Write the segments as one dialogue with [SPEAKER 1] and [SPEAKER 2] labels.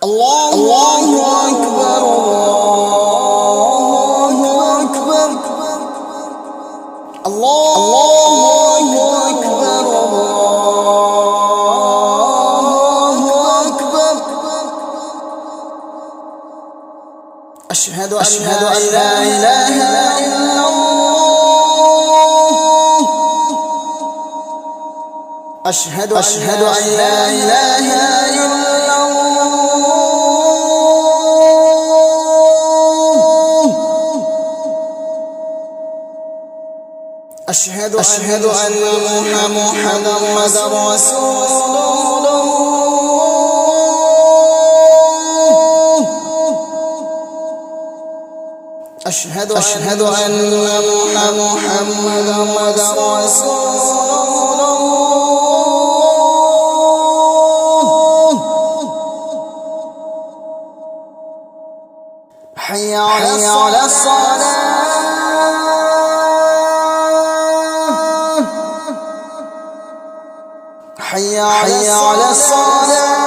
[SPEAKER 1] الله أكبر الله أكبر الله أكبر الله أكبر. أشهد أن لا إله إلا الله. أشهد أن لا إله إلا الله. أشهد أن محمدا رسول الله. أشهد أن محمدا رسول الله. حي على الصلاة. حي على الصلاة.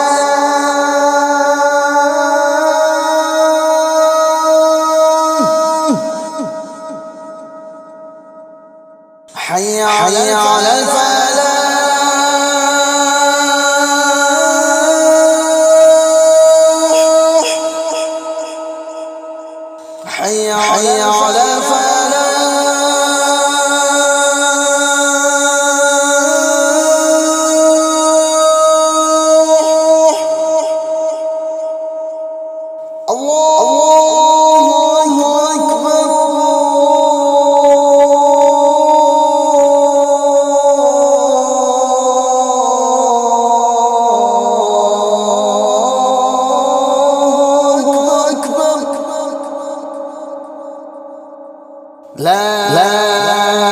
[SPEAKER 1] حي على الفلاح. حي على الفلاح. الله أكبر. لا